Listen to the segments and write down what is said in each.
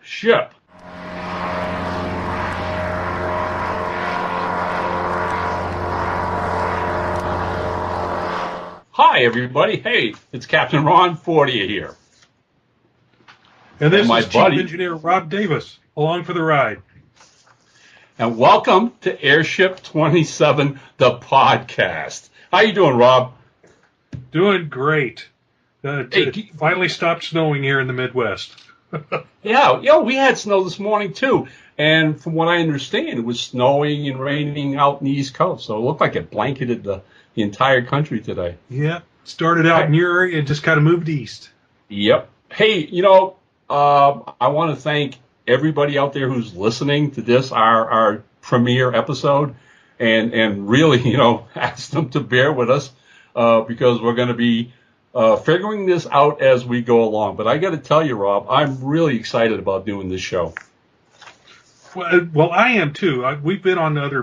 Ship. Hi, everybody. Hey, it's Captain Ron Fortier here. And this is Chief Engineer Rob Davis, along for the ride. And welcome to Airship 27, the podcast. How you doing, Rob? Doing great. It finally stopped snowing here in the Midwest. Yeah, we had snow this morning, too. And from what I understand, it was snowing and raining out in the East Coast. So it looked like it blanketed the entire country today. Yeah, started out in your area and just kind of moved east. Yep. Hey, I want to thank everybody out there who's listening to this, our premiere episode, and really, ask them to bear with us because we're going to be figuring this out as we go along. But I got to tell you, Rob, I'm really excited about doing this show. Well, I am too. We've been on other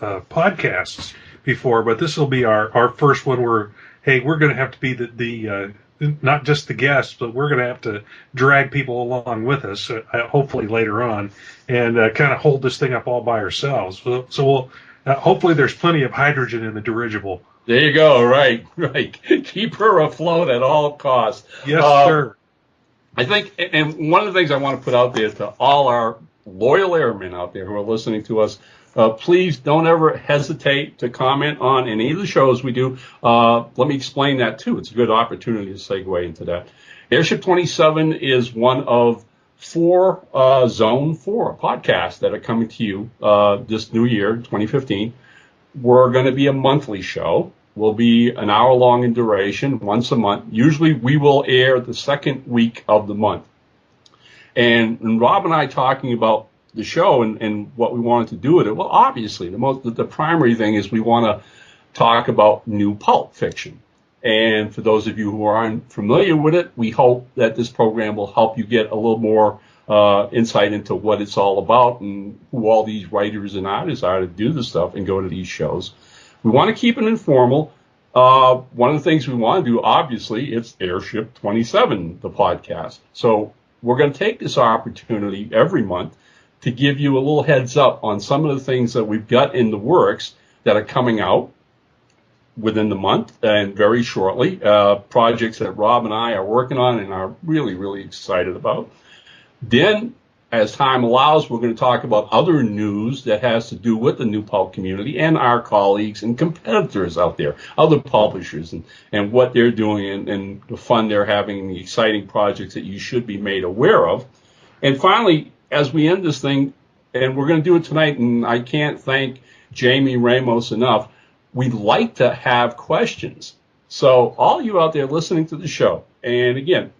podcasts before, but this will be our first one where, hey, we're going to have to be the not just the guests, but we're going to have to drag people along with us, hopefully later on, and kind of hold this thing up all by ourselves. So we'll hopefully there's plenty of hydrogen in the dirigible. There you go. Right. Keep her afloat at all costs. Yes, sir. I think, and one of the things I want to put out there to all our loyal airmen out there who are listening to us, please don't ever hesitate to comment on any of the shows we do. Let me explain that, too. It's a good opportunity to segue into that. Airship 27 is one of 4 Zone 4 podcasts that are coming to you this new year, 2015. We're going to be a monthly show. We'll be an hour long in duration, once a month. Usually we will air the second week of the month. And Rob and I talking about the show and what we wanted to do with it. Well, obviously, the primary thing is we want to talk about new pulp fiction. And for those of you who aren't familiar with it, we hope that this program will help you get a little more insight into what it's all about and who all these writers and artists are to do this stuff and go to these shows. We want to keep it informal. One of the things we want to do, obviously, it's Airship 27, the podcast. So we're going to take this opportunity every month to give you a little heads up on some of the things that we've got in the works that are coming out within the month and very shortly, projects that Rob and I are working on and are really, really excited about. Then, as time allows, we're going to talk about other news that has to do with the new pulp community and our colleagues and competitors out there, other publishers, and what they're doing and the fun they're having and the exciting projects that you should be made aware of. And finally, as we end this thing, and we're going to do it tonight, and I can't thank Jamie Ramos enough, we'd like to have questions. So all you out there listening to the show, and again,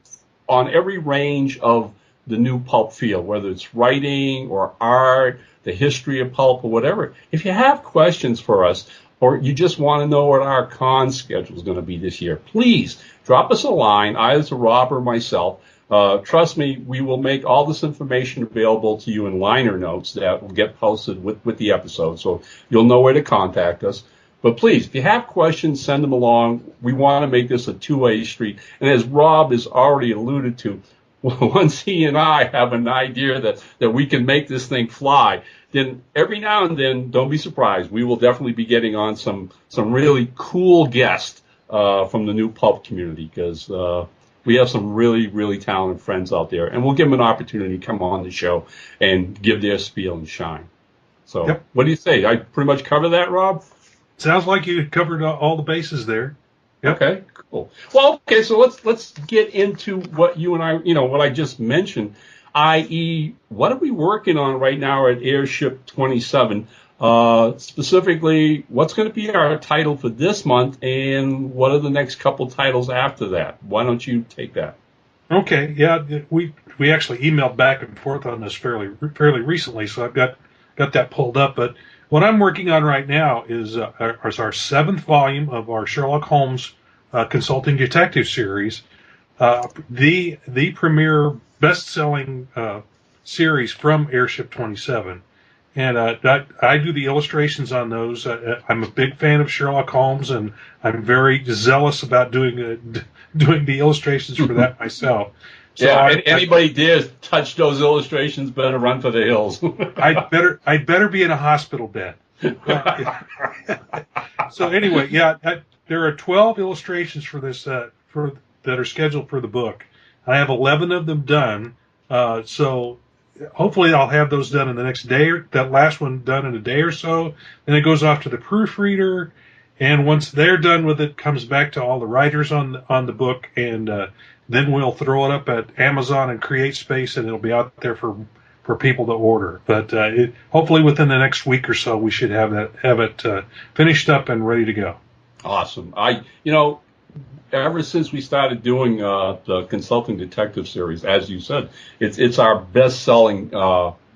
on every range of the new pulp field, whether it's writing or art, the history of pulp or whatever, if you have questions for us or you just want to know what our con schedule is going to be this year, please drop us a line, either to Rob or myself. Trust me, we will make all this information available to you in liner notes that will get posted with the episode, so you'll know where to contact us. But please, if you have questions, send them along. We want to make this a two-way street. And as Rob has already alluded to, once he and I have an idea that we can make this thing fly, then every now and then, don't be surprised, we will definitely be getting on some really cool guests from the new pulp community, because we have some really, really talented friends out there, and we'll give them an opportunity to come on the show and give their spiel and shine. So, yep. What do you say? I pretty much cover that, Rob? Sounds like you covered all the bases there. Yep. Okay, cool. Well, okay, so let's get into what you and I, what I just mentioned, i.e., what are we working on right now at Airship 27? Specifically, what's going to be our title for this month, and what are the next couple titles after that? Why don't you take that? Okay, yeah, we actually emailed back and forth on this fairly recently, so I've got that pulled up. But What I'm working on right now is our seventh volume of our Sherlock Holmes Consulting Detective series, the premier best-selling series from Airship 27. And I do the illustrations on those. I'm a big fan of Sherlock Holmes, and I'm very zealous about doing the illustrations for that myself. So anybody dares touch those illustrations better run for the hills. I'd better be in a hospital bed. So anyway, there are 12 illustrations for this that are scheduled for the book. I have 11 of them done. So hopefully I'll have those done in the next day. That last one done in a day or so. Then it goes off to the proofreader, and once they're done with it, comes back to all the writers on the book, and then we'll throw it up at Amazon and CreateSpace, and it'll be out there for people to order. But hopefully within the next week or so, we should have it finished up and ready to go. Awesome. Ever since we started doing the Consulting Detective series, as you said, it's our best-selling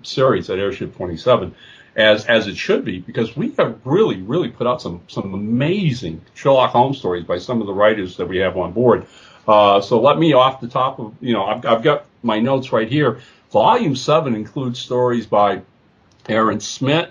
series at Airship 27, as it should be, because we have really put out some amazing Sherlock Holmes stories by some of the writers that we have on board. So let me, off the top of, I've got my notes right here. Volume 7 includes stories by Aaron Smith,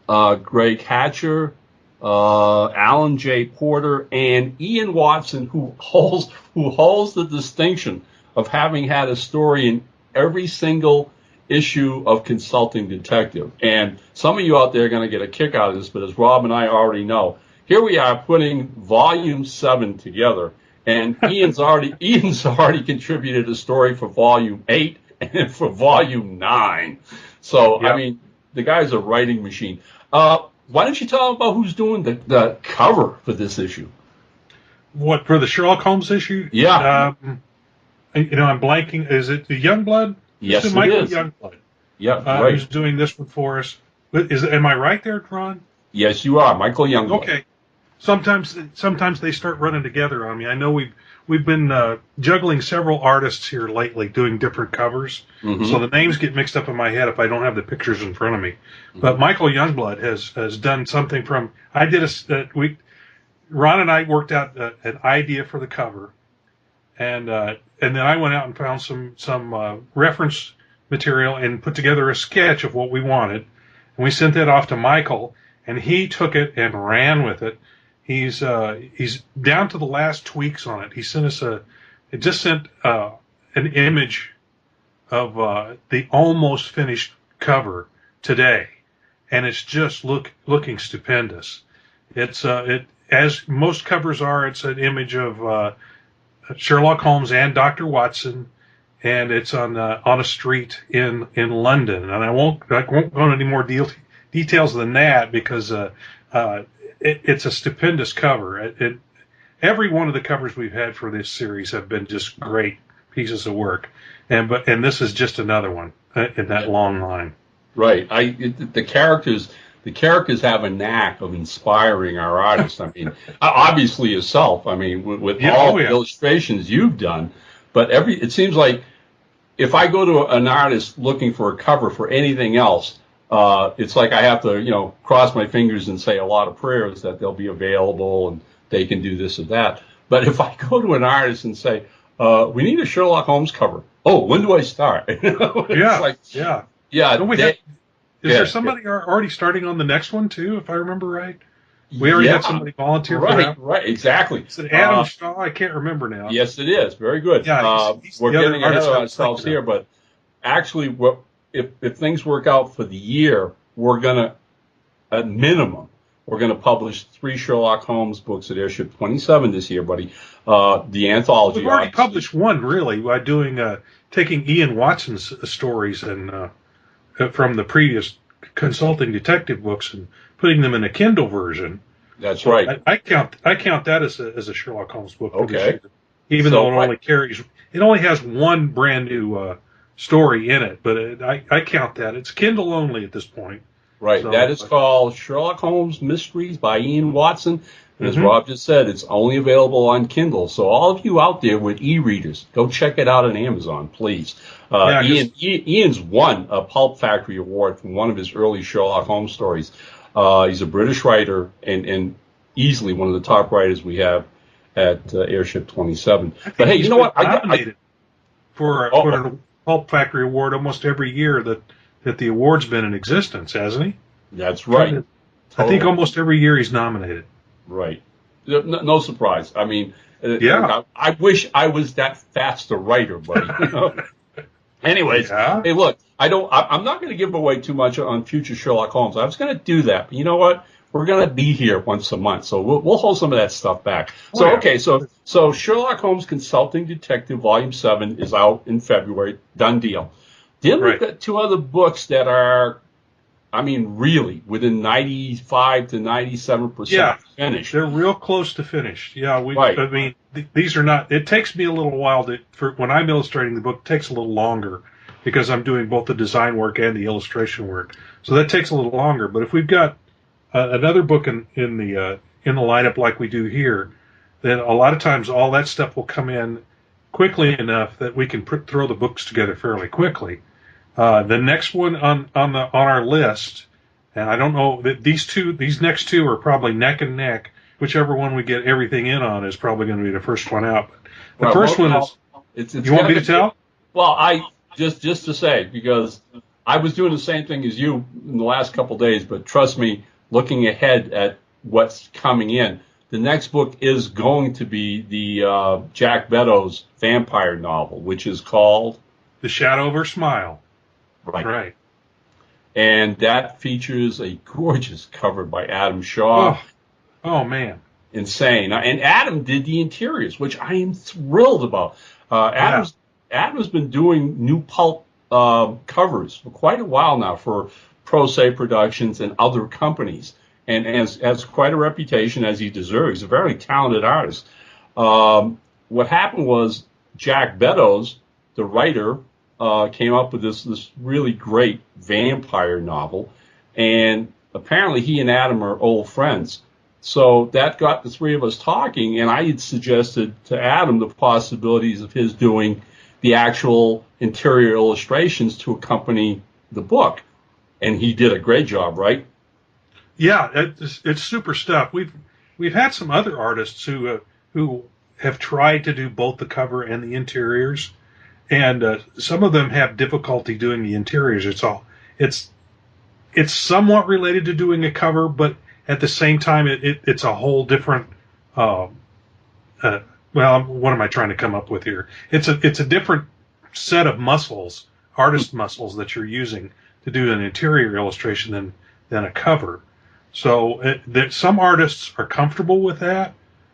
Greg Hatcher, Alan J. Porter, and Ian Watson, who holds the distinction of having had a story in every single issue of Consulting Detective. And some of you out there are going to get a kick out of this, but as Rob and I already know, here we are putting Volume 7 together, and Ian's already contributed a story for Volume 8 and for Volume 9. So, yep. I mean, the guy's a writing machine. Why don't you tell them about who's doing the cover for this issue? What, for the Sherlock Holmes issue? Yeah. I'm blanking. Is it the Youngblood? Yes, it Michael is. Youngblood. Yeah, right. Who's doing this one for us? Am I right there, Ron? Yes, you are, Michael Youngblood. Okay. Sometimes they start running together on me. I know we've been juggling several artists here lately doing different covers, so the names get mixed up in my head if I don't have the pictures in front of me. But Michael Youngblood has done something from. Ron and I worked out an idea for the cover, and then I went out and found some reference material and put together a sketch of what we wanted, and we sent that off to Michael, and he took it and ran with it. He's down to the last tweaks on it. He sent us an image of the almost finished cover today, and it's just looking stupendous. It's as most covers are. It's an image of Sherlock Holmes and Dr. Watson, and it's on a street in London. And I won't go into any more details than that because it's a stupendous cover. Every one of the covers we've had for this series have been just great pieces of work, and this is just another one in that long line. Right. The characters have a knack of inspiring our artists. I mean, obviously yourself. I mean, with all the illustrations you've done, but it seems like if I go to an artist looking for a cover for anything else, it's like I have to, cross my fingers and say a lot of prayers that they'll be available and they can do this or that. But if I go to an artist and say, we need a Sherlock Holmes cover. Oh, when do I start? Yeah. Is there somebody already starting on the next one too, if I remember right? We already had somebody volunteer for that. Right, exactly. Is it Adam Shaw? I can't remember now. Yes, it is. Very good. Yeah, we're getting ahead of ourselves here, but actually, if things work out for the year, we're going to, at minimum, we're going to publish 3 Sherlock Holmes books at Airship 27 this year, buddy. The anthology. We've already published one, really, by taking Ian Watson's stories and from the previous Consulting Detective books and putting them in a Kindle version. That's right. I count that as a Sherlock Holmes book. Okay. Even though it only has one brand new story in it, but I count that. It's Kindle only at this point. Right. So, that is called Sherlock Holmes Mysteries by Ian Watson. And as Rob just said, it's only available on Kindle. So all of you out there with e-readers, go check it out on Amazon, please. Ian's won a Pulp Factory award from one of his early Sherlock Holmes stories. He's a British writer and easily one of the top writers we have at Airship 27. But hey, you know what? Nominated for the Pulp Factory Award almost every year that the award's been in existence, hasn't he? That's right. Totally. I think almost every year he's nominated. Right. No surprise. I mean, I wish I was that fast a writer, buddy. You know? Anyways, hey, look, I'm not going to give away too much on future Sherlock Holmes. I was going to do that, but you know what? We're going to be here once a month, so we'll hold some of that stuff back. So Sherlock Holmes Consulting Detective Volume 7 is out in February. Done deal. Then we've got two other books that are, I mean, really within 95 to 97% finished. They're real close to finished. Yeah, I mean, these are not. It takes me a little while when I'm illustrating the book. It takes a little longer because I'm doing both the design work and the illustration work. So that takes a little longer. But if we've got another book in the lineup like we do here, then a lot of times all that stuff will come in quickly enough that we can throw the books together fairly quickly. The next one on our list, and I don't know that these next two are probably neck and neck. Whichever one we get everything in on is probably going to be the first one out. The first one is. You want me to tell? Well, I just to say, because I was doing the same thing as you in the last couple of days, but trust me, looking ahead at what's coming in, the next book is going to be the Jack Beddoes vampire novel, which is called The Shadow of Her Smile. Right. And that features a gorgeous cover by Adam Shaw. Oh man. Insane. And Adam did the interiors, which I am thrilled about. Adam's been doing new pulp covers for quite a while now for Pro Se Productions and other companies, and has quite a reputation, as he deserves. He's a very talented artist. What happened was Jack Beddoes, the writer, came up with this really great vampire novel, and apparently he and Adam are old friends. So that got the three of us talking, and I had suggested to Adam the possibilities of his doing the actual interior illustrations to accompany the book. And he did a great job, right? Yeah, it's super stuff. We've had some other artists who have tried to do both the cover and the interiors, and some of them have difficulty doing the interiors. It's somewhat related to doing a cover, but at the same time, it's a whole different. Well, what am I trying to come up with here? It's a different set of muscles, artist muscles that you're using to do an interior illustration than a cover. So some artists are comfortable with that,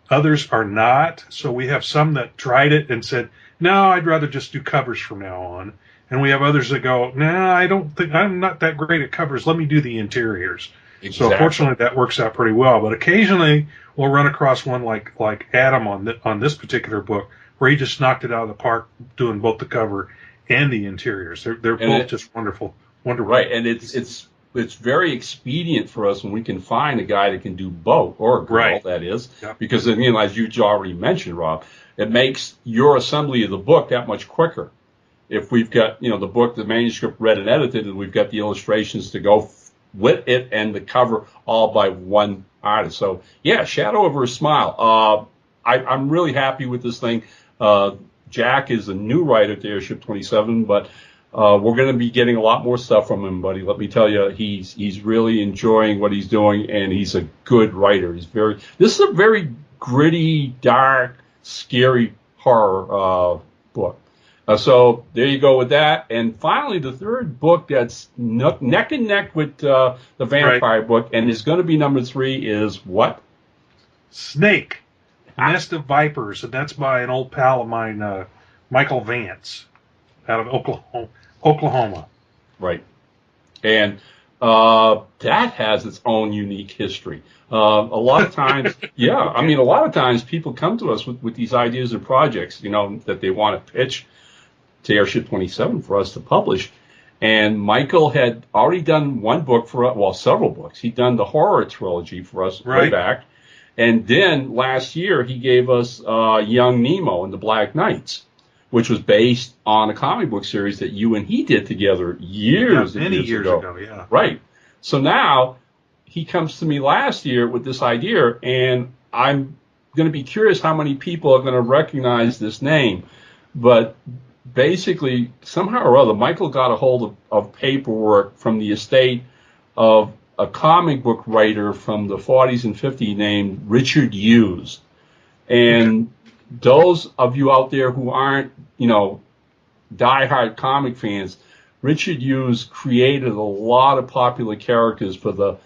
others are not. So we have some that tried it and said, "No, I'd rather just do covers from now on." And we have others that go, "No, I don't think I'm not that great at covers. Let me do the interiors." Exactly. So fortunately, that works out pretty well. But occasionally, we'll run across one like Adam on this particular book, where he just knocked it out of the park, doing both the cover and the interiors. They're both just wonderful. Right, and it's very expedient for us when we can find a guy that can do both, or a girl, that is, because again, as you already mentioned, Rob, it makes your assembly of the book that much quicker. If we've got the book, the manuscript read and edited, and we've got the illustrations to go with it and the cover all by one artist. So yeah, Shadow of Her Smile. I'm really happy with this thing. Jack is a new writer to Airship 27, but we're going to be getting a lot more stuff from him, buddy. Let me tell you, he's really enjoying what he's doing, and he's a good writer. This is a very gritty, dark, scary horror book. So there you go with that. And finally, the third book that's neck and neck with the vampire book, and is going to be number 3, is what? Snake, Nest of Vipers, and that's by an old pal of mine, Michael Vance, out of Oklahoma. Right. And that has its own unique history. A lot of times, a lot of times people come to us with these ideas and projects, that they want to pitch to Airship 27 for us to publish. And Michael had already done one book several books. He'd done the horror trilogy for us way back. And then last year, he gave us Young Nemo and the Black Knights, which was based on a comic book series that you and he did together many years ago. Yeah. Right. So now he comes to me last year with this idea, and I'm going to be curious how many people are going to recognize this name. But basically, somehow or other, Michael got a hold of paperwork from the estate of a comic book writer from the 40s and 50s named Richard Hughes. And those of you out there who aren't, diehard comic fans, Richard Hughes created a lot of popular characters for the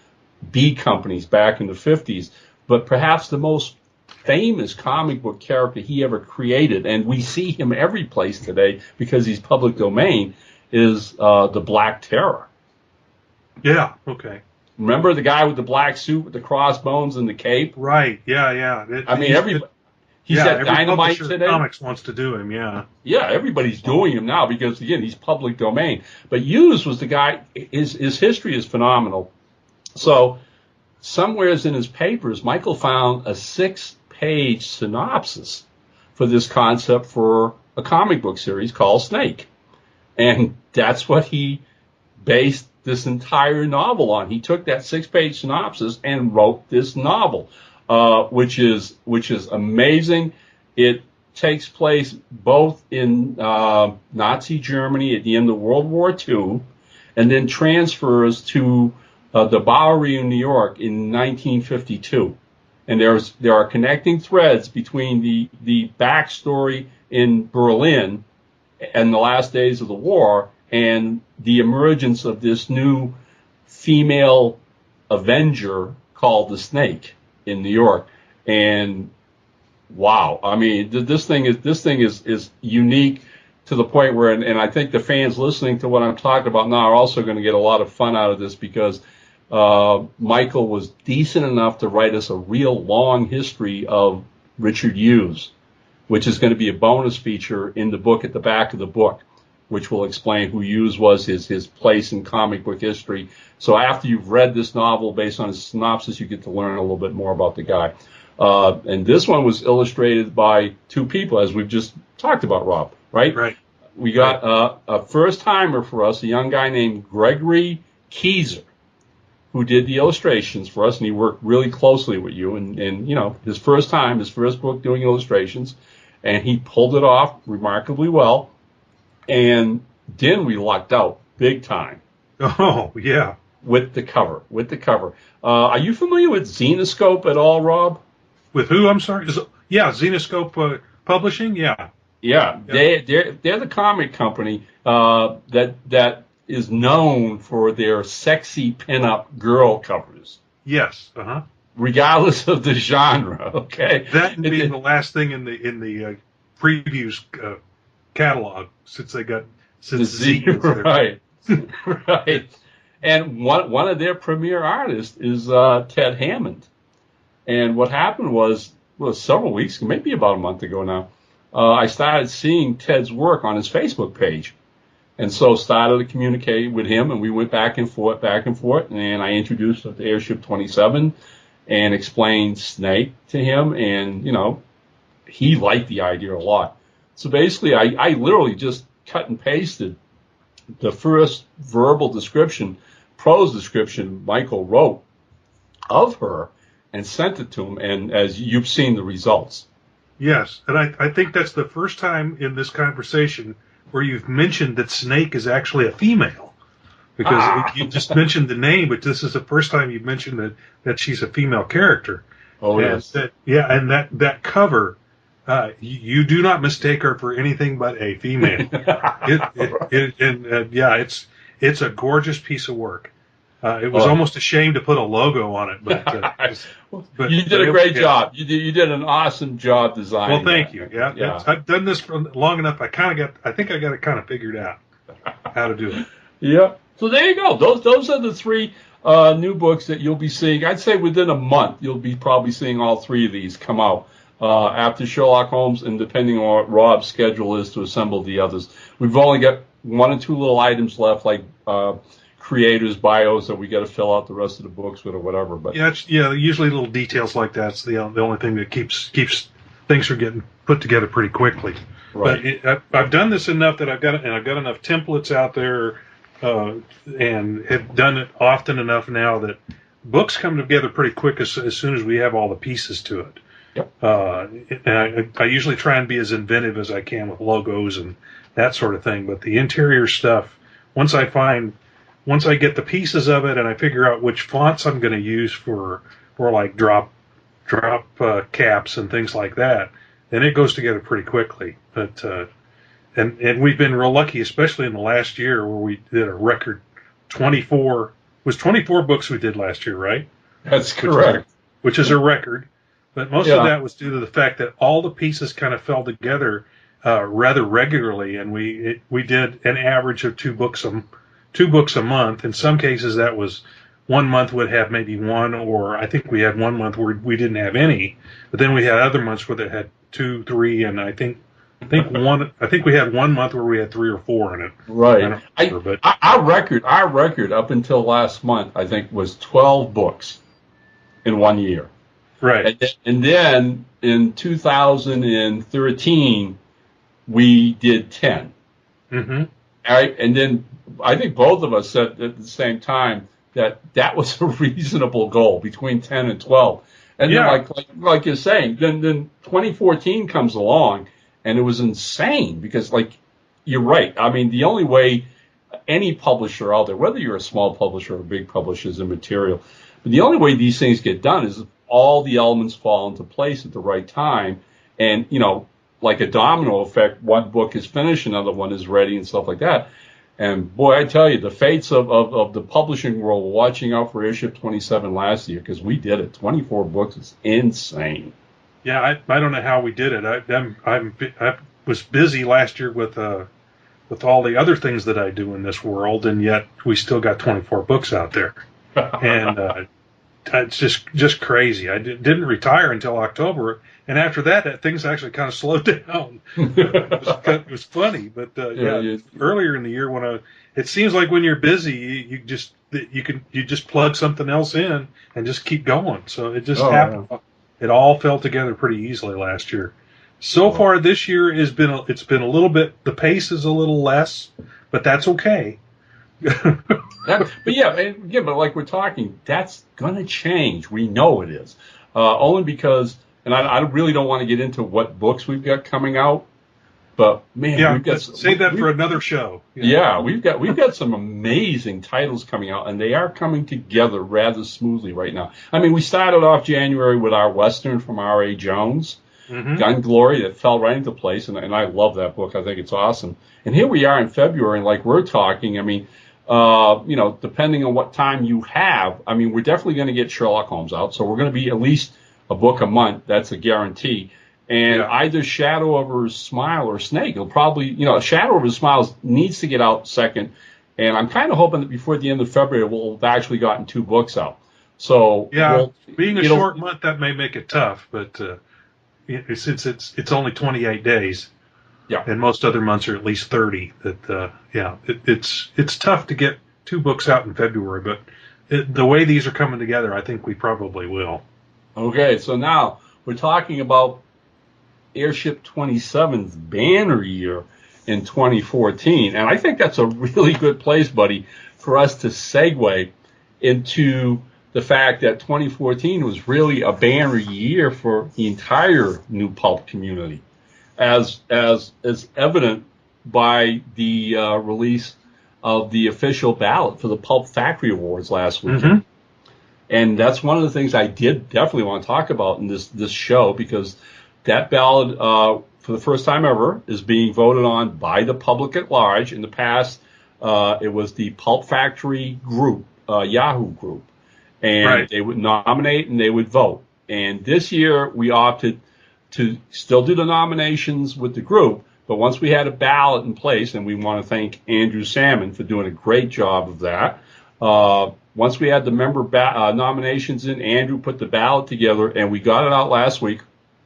B companies back in the 50s. But perhaps the most famous comic book character he ever created, and we see him every place today because he's public domain, is the Black Terror. Yeah, okay. Remember the guy with the black suit with the crossbones and the cape? Right, yeah. He's at every Dynamite publisher today. Comics wants to do him, yeah. Yeah, everybody's doing him now because, again, he's public domain. But Hughes was the guy, his history is phenomenal. So somewheres in his papers, Michael found a 6-page synopsis for this concept for a comic book series called Snake. And that's what he based this entire novel on. He took that 6-page synopsis and wrote this novel, which is amazing. It takes place both in Nazi Germany at the end of World War II, and then transfers to the Bowery in New York in 1952. And there are connecting threads between the backstory in Berlin and the last days of the war and the emergence of this new female Avenger called the Snake in New York. And wow, I mean, this thing is unique to the point where, and I think the fans listening to what I'm talking about now are also going to get a lot of fun out of this, because Michael was decent enough to write us a real long history of Richard Hughes, which is going to be a bonus feature in the book at the back of the book, which will explain who Hughes was, his place in comic book history. So after you've read this novel based on his synopsis, you get to learn a little bit more about the guy. And this one was illustrated by two people, as we've just talked about, Rob, right? Right. We got a first-timer for us, a young guy named Gregory Keyser, who did the illustrations for us, and he worked really closely with you. And his first book doing illustrations, and he pulled it off remarkably well. And then we lucked out big time. Oh, yeah. With the cover. Are you familiar with Zenescope at all, Rob? With who? I'm sorry. Zenescope Publishing. Yeah. Yeah. They're the comic company that is known for their sexy pinup girl covers. Yes. Regardless of the genre. Okay. That being the last thing in the previews catalog since Z. Right. Right. And one of their premier artists is Ted Hammond. And what happened was several weeks, maybe about a month ago now, I started seeing Ted's work on his Facebook page. And so started to communicate with him, and we went back and forth, and I introduced him to Airship 27 and explained Snake to him, and, he liked the idea a lot. So basically, I literally just cut and pasted the first verbal description, prose description Michael wrote of her and sent it to him, and as you've seen the results. Yes, and I think that's the first time in this conversation where you've mentioned that Snake is actually a female. Because you just mentioned the name, but this is the first time you've mentioned that she's a female character. Oh, and yes. That cover, you do not mistake her for anything but a female. It's a gorgeous piece of work. It was almost a shame to put a logo on it, but you did a great job. You did an awesome job designing. Well, thank you. Yeah. I've done this for long enough. I think I got it kind of figured out how to do it. Yeah. So there you go. Those are the three new books that you'll be seeing. I'd say within a month you'll be probably seeing all three of these come out after Sherlock Holmes, and depending on what Rob's schedule is to assemble the others. We've only got one or two little items left, like creators' bios that we got to fill out the rest of the books with or whatever. But usually little details like that's the only thing that keeps things from getting put together pretty quickly. Right. But I've done this enough that I've got enough templates out there, and have done it often enough now that books come together pretty quick as soon as we have all the pieces to it. Yep. And I usually try and be as inventive as I can with logos and that sort of thing. But the interior stuff, once I get the pieces of it and I figure out which fonts I'm going to use for like drop caps and things like that, then it goes together pretty quickly. But and we've been real lucky, especially in the last year where we did a record 24 books we did last year, right? That's correct. Which is a record. But most of that was due to the fact that all the pieces kind of fell together rather regularly, and we did an average of two books a month. In some cases, that was 1 month would have maybe one, or I think we had 1 month where we didn't have any. But then we had other months where they had 2, 3, and I think we had 1 month where we had 3 or 4 in it. Right. Our record up until last month, I think, was 12 books in 1 year. Right. And then in 2013, we did 10. Mm-hmm. All right. And then I think both of us said at the same time that was a reasonable goal, between 10 and 12. And then like you're saying, then 2014 comes along, and it was insane because, like, you're right. I mean, the only way any publisher out there, whether you're a small publisher or a big publisher, is immaterial. But the only way these things get done is if all the elements fall into place at the right time. And, like a domino effect, one book is finished, another one is ready and stuff like that. And boy, I tell you, the fates of the publishing world were watching out for Airship 27 last year, because we did it. 24 books is insane. Yeah, I don't know how we did it. I was busy last year with all the other things that I do in this world, and yet we still got 24 books out there. And it's just crazy. I didn't retire until October, and after that things actually kind of slowed down. It was funny, but earlier in the year it seems like when you're busy, you just plug something else in and just keep going. So it just happened. Yeah. It all fell together pretty easily last year. So far this year it's been a little bit. The pace is a little less, but that's okay. But like we're talking, that's going to change. We know it is. Only because, and I really don't want to get into what books we've got coming out, but man, save that for another show. Yeah, we've got some amazing titles coming out, and they are coming together rather smoothly right now. I mean, we started off January with our Western from R.A. Jones, Gun Glory, that fell right into place, and I love that book. I think it's awesome. And here we are in February, and like we're talking, I mean, depending on what time you have, I mean, we're definitely going to get Sherlock Holmes out. So we're going to be at least a book a month. That's a guarantee. And either Shadow Over His Smile or Snake. It'll probably, Shadow Over His Smile needs to get out second. And I'm kind of hoping that before the end of February, we'll have actually gotten 2 books out. So being a short month, that may make it tough, but since it's only 28 days. Yeah, and most other months are at least 30. It's tough to get 2 books out in February, but the way these are coming together, I think we probably will. Okay, so now we're talking about Airship 27's banner year in 2014, and I think that's a really good place, buddy, for us to segue into the fact that 2014 was really a banner year for the entire New Pulp community. As evident by the release of the official ballot for the Pulp Factory Awards last weekend. And that's one of the things I definitely want to talk about in this show, because that ballot, for the first time ever, is being voted on by the public at large. In the past, it was the Pulp Factory group, Yahoo group, and they would nominate and they would vote. And this year we opted to still do the nominations with the group, but once we had a ballot in place, and we want to thank Andrew Salmon for doing a great job of that. Once we had the member nominations in, Andrew put the ballot together, and we got it out last week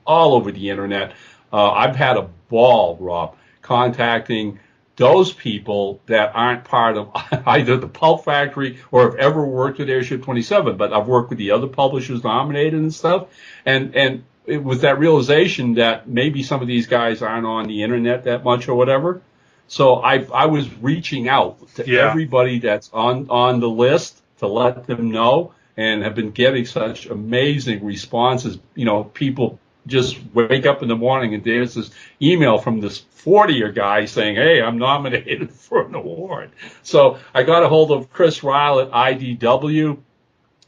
all over the internet. I've had a ball, Rob, contacting those people that aren't part of either the Pulp Factory or have ever worked with Airship 27, but I've worked with the other publishers nominated and stuff, and it was that realization that maybe some of these guys aren't on the internet that much or whatever. So I was reaching out to everybody that's on the list to let them know. and have been getting such amazing responses. You know, people just wake up in the morning and there's this email from this Fortier guy saying, hey, I'm nominated for an award. So I got a hold of Chris Ryle at IDW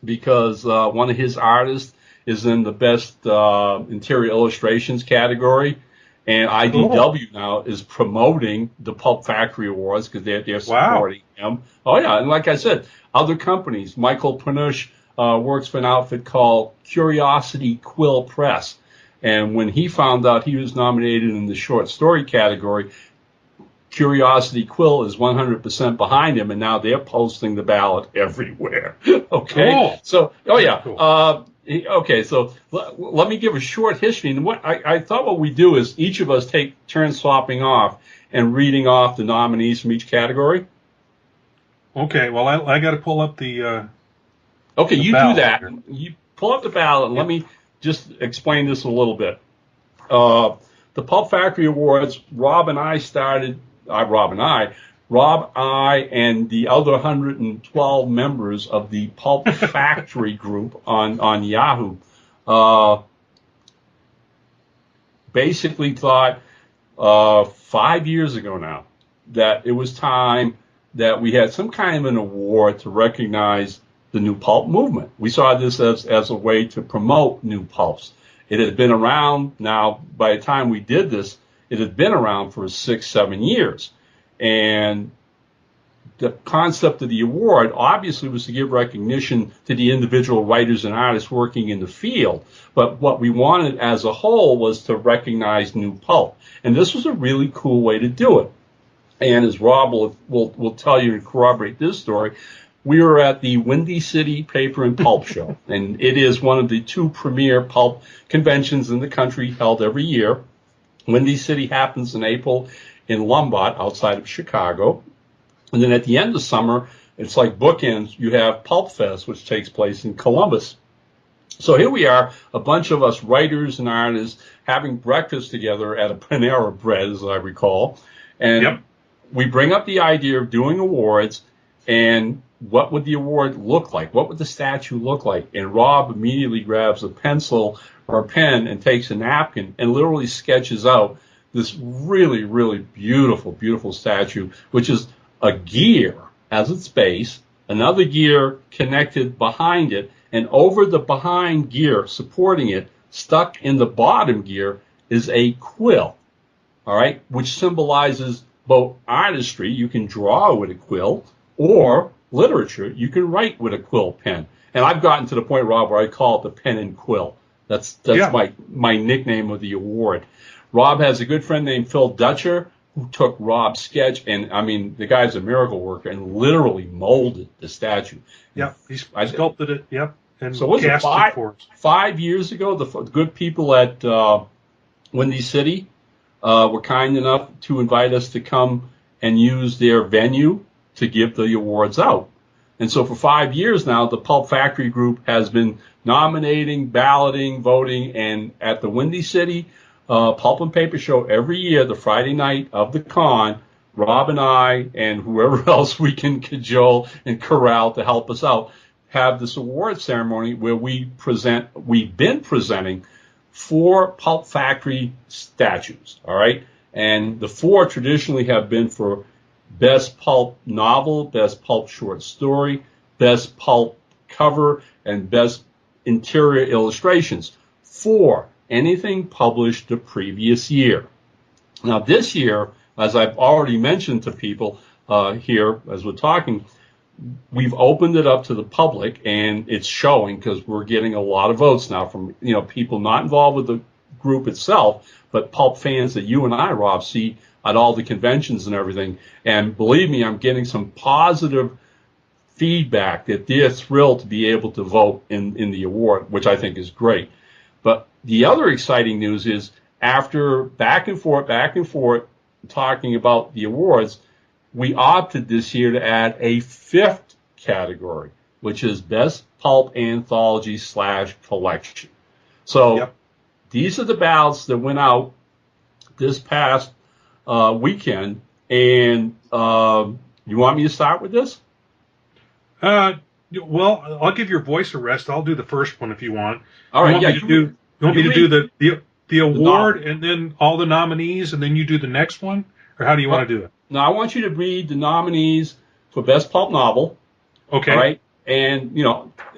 because one of his artists is in the best interior illustrations category. And IDW now is promoting the Pulp Factory Awards because they're supporting him. Oh, yeah. And like I said, other companies, Michael Panush works for an outfit called Curiosity Quill Press. And when he found out he was nominated in the short story category, Curiosity Quill is 100% behind him, and now they're posting the ballot everywhere. Okay? Oh. So, oh, yeah. Cool. Okay, so let me give a short history. And what I thought what we do is each of us take turns swapping off and reading off the nominees from each category. Okay, well, I got to pull up the. Okay, the you do that. Here. You pull up the ballot, and let me just explain this a little bit. The Pulp Factory Awards, Rob, I, and the other 112 members of the Pulp Factory group on Yahoo basically thought 5 years ago now that it was time that we had some kind of an award to recognize the new pulp movement. We saw this as a way to promote new pulps. It had been around now, by the time we did this, it had been around for 6-7 years. And the concept of the award obviously was to give recognition to the individual writers and artists working in the field. But what we wanted as a whole was to recognize new pulp. And this was a really cool way to do it. And as Rob will tell you and corroborate this story, we were at the Windy City Paper and Pulp Show, and it is one of the two premier pulp conventions in the country held every year. Windy City happens in April in Lombard, outside of Chicago. And then at the end of summer, it's like bookends. You have Pulp Fest, which takes place in Columbus. So here we are, a bunch of us writers and artists having breakfast together at a Panera Bread, as I recall. And we bring up the idea of doing awards, and what would the award look like? What would the statue look like? And Rob immediately grabs a pencil or a pen and takes a napkin and literally sketches out this really, really beautiful, beautiful statue, which is a gear as its base, another gear connected behind it, and over the behind gear supporting it, stuck in the bottom gear, is a quill, all right, which symbolizes both artistry. You can draw with a quill, or literature. You can write with a quill pen. And I've gotten to the point, Rob, where I call it the pen and quill. That's my nickname of the award. Rob has a good friend named Phil Dutcher who took Rob's sketch, and I mean, the guy's a miracle worker, and literally molded the statue. Yeah, he sculpted it. Yep. And so was it 5 years ago? The good people at Windy City were kind enough to invite us to come and use their venue to give the awards out. And so for 5 years now, the Pulp Factory Group has been nominating, balloting, voting, and at the Windy City Pulp and Paper Show every year, the Friday night of the con, Rob and I and whoever else we can cajole and corral to help us out have this award ceremony where we've been presenting 4 Pulp Factory statues, all right? And the 4 traditionally have been for Best Pulp Novel, Best Pulp Short Story, Best Pulp Cover, and Best Interior Illustrations for anything published the previous year. Now, this year, as I've already mentioned to people here as we're talking, we've opened it up to the public, and it's showing because we're getting a lot of votes now from people not involved with the group itself, but pulp fans that you and I, Rob, see at all the conventions and everything. And believe me, I'm getting some positive feedback that they're thrilled to be able to vote in the award, which I think is great. But the other exciting news is after back and forth, talking about the awards, we opted this year to add a 5th category, which is Best Pulp Anthology / Collection. So these are the ballots that went out this past weekend. And you want me to start with this? Well, I'll give your voice a rest. I'll do the first one if you want. All right, yeah. You want me to do the award novel. and then all the nominees, and then you do the next one, or how do you want to do it? Now, I want you to read the nominees for Best Pulp Novel. Okay. All right, and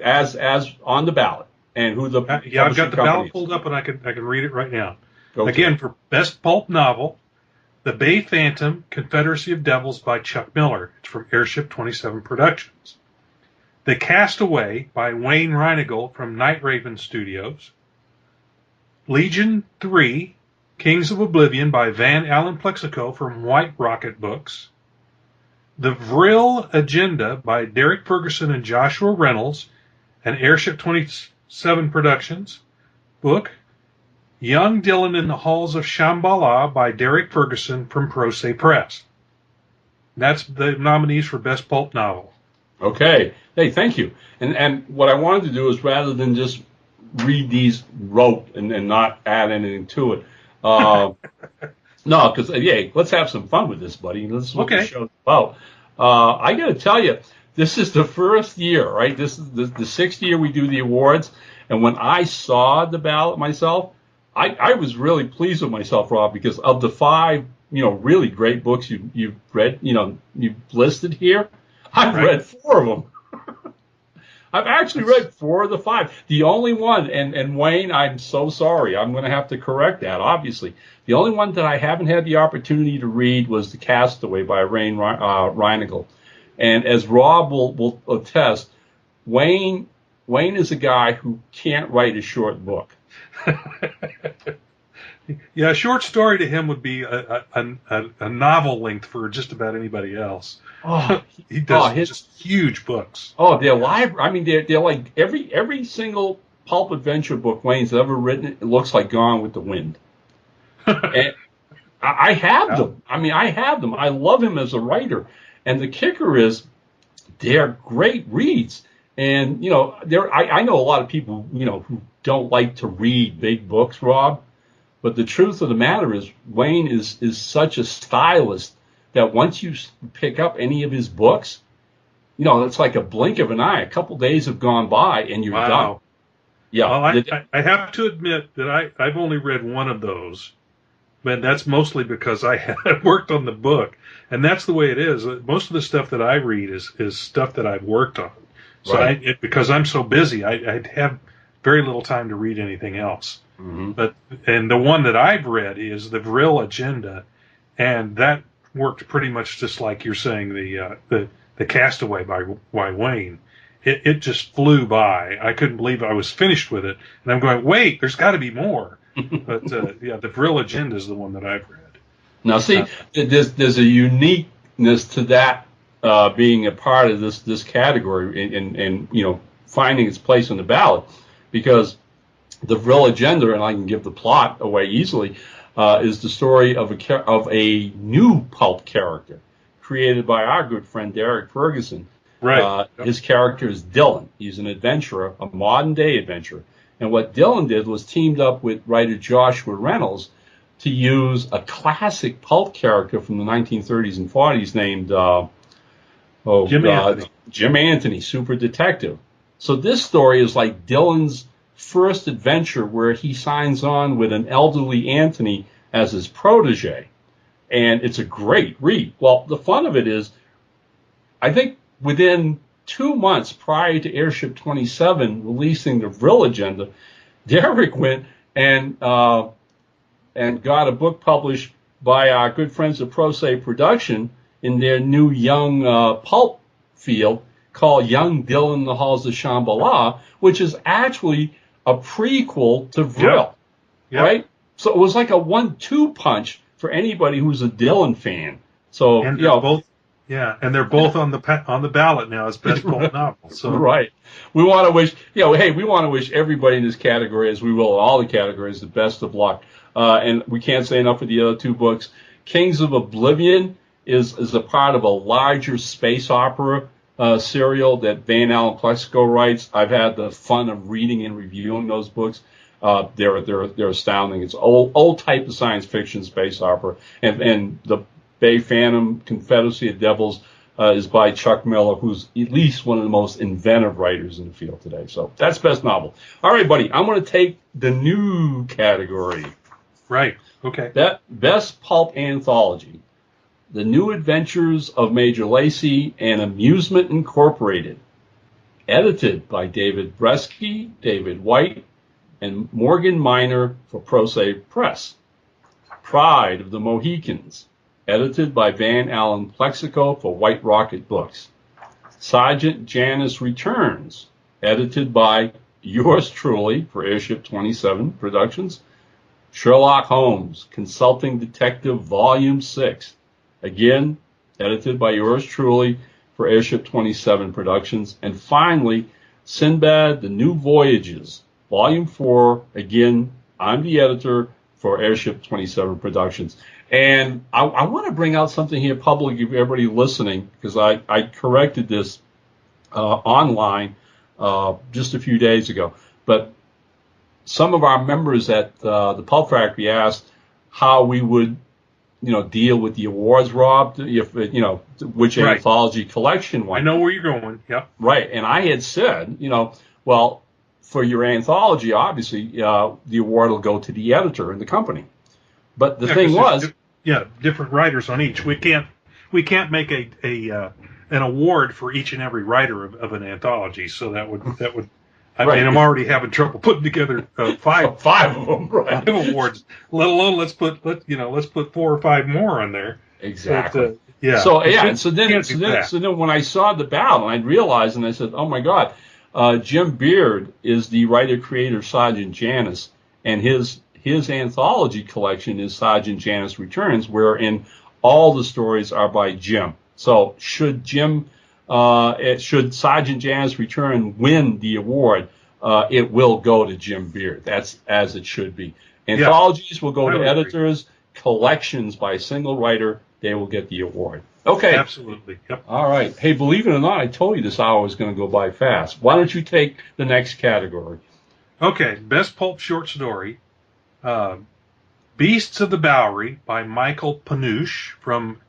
as on the ballot, and who the yeah, I've got the ballot is. pulled up, and I can read it right now. Go Again, for Best Pulp Novel, The Bay Phantom: Confederacy of Devils by Chuck Miller. It's from Airship 27 Productions. The Castaway by Wayne Reinagle from Night Raven Studios. Legion 3, Kings of Oblivion by Van Allen Plexico from White Rocket Books. The Vril Agenda by Derek Ferguson and Joshua Reynolds, an Airship 27 Productions book. Young Dylan in the Halls of Shambhala by Derek Ferguson from Pro Se Press. That's the nominees for Best Pulp Novel. Okay. Hey, thank you. And what I wanted to do is rather than just read these rote and not add anything to it. No, because let's have some fun with this, buddy. This is what the show's about. I got to tell you, this is the first year, right? This is the sixth year we do the awards, and when I saw the ballot myself, I was really pleased with myself, Rob, because of the 5, really great books you've read, you've listed here, I've read 4 of them. I've actually read 4 of the 5. The only one, and Wayne, I'm so sorry, I'm going to have to correct that, obviously. The only one that I haven't had the opportunity to read was The Castaway by Wayne Reinagle. And as Rob will attest, Wayne is a guy who can't write a short book. Yeah, a short story to him would be a novel length for just about anybody else. Oh, he does just huge books. Oh, they're live. I mean, they're like every single pulp adventure book Wayne's ever written. It looks like Gone with the Wind. And I have them. I mean, I have them. I love him as a writer. And the kicker is, they're great reads. And I know a lot of people who don't like to read big books, Rob. But the truth of the matter is, Wayne is such a stylist that once you pick up any of his books, it's like a blink of an eye. A couple days have gone by and you're done. Yeah. Well, I have to admit that I've only read one of those, but that's mostly because I had worked on the book, and that's the way it is. Most of the stuff that I read is stuff that I've worked on. So because I'm so busy, I have very little time to read anything else. Mm-hmm. And the one that I've read is the Vril Agenda, and that worked pretty much just like you're saying, the Castaway by Wayne. It just flew by. I couldn't believe I was finished with it, and I'm going, wait, there's got to be more. But the Vril Agenda is the one that I've read. Now, see, there's a uniqueness to that being a part of this category, and finding its place on the ballot, because the Vril Agenda, and I can give the plot away easily, is the story of a new pulp character created by our good friend Derek Ferguson. Right. His character is Dylan. He's an adventurer, a modern-day adventurer. And what Dylan did was teamed up with writer Joshua Reynolds to use a classic pulp character from the 1930s and 40s named Anthony. Jim Anthony, super detective. So this story is like Dylan's first adventure where he signs on with an elderly Anthony as his protege. And it's a great read. Well, the fun of it is, I think within 2 months prior to Airship 27 releasing the Vril Agenda, Derek went and got a book published by our good friends at Pro Se Production in their new young pulp field called Young Dylan in the Halls of Shambhala, which is actually a prequel to Vril, right? So it was like a 1-2 punch for anybody who's a Dylan fan. So and they're both on the ballot now as best pulp novel. So right, we want to wish we want to wish everybody in this category, as we will in all the categories, the best of luck. And we can't say enough for the other 2 books. Kings of Oblivion is a part of a larger space opera serial that Van Allen Plexico writes. I've had the fun of reading and reviewing those books. They're astounding. It's old type of science fiction space opera, and the Bay Phantom, Confederacy of Devils, is by Chuck Miller, who's at least one of the most inventive writers in the field today. So that's best novel. All right, buddy, I'm going to take the new category. Right. Okay. That best pulp anthology, The New Adventures of Major Lacey and Amusement Incorporated, edited by David Bresky, David White, and Morgan Miner for Prose Press. Pride of the Mohicans, edited by Van Allen Plexico for White Rocket Books. Sergeant Janice Returns, edited by yours truly for Airship 27 Productions. Sherlock Holmes, Consulting Detective Volume 6, again, edited by yours truly for Airship 27 Productions. And finally, Sinbad, The New Voyages, Volume 4, again, I'm the editor for Airship 27 Productions. And I want to bring out something here publicly for everybody listening, because I corrected this online just a few days ago. But some of our members at the Pulp Factory asked how we would, deal with the awards, Rob, if, which Right. anthology collection one. I know where you're going. Yep. Right. And I had said, well, for your anthology, obviously, the award will go to the editor in the company. But the thing was, different writers on each. We can't make an award for each and every writer of an anthology. So that would. I Right. mean, I'm already having trouble putting together five of them, right? 5 awards. Let alone let's put 4 or 5 more on there. Exactly. But, So then when I saw the battle, I realized, and I said, oh my God, Jim Beard is the writer creator of Sergeant Janice, and his anthology collection is Sergeant Janice Returns, wherein all the stories are by Jim. So should Sergeant Janice Return win the award, it will go to Jim Beard. That's as it should be. Anthologies will go to editors. Collections by a single writer, they will get the award. Okay. Absolutely. Yep. All right. Hey, believe it or not, I told you this hour was going to go by fast. Why don't you take the next category? Okay. Best pulp short story. Beasts of the Bowery by Michael Panush from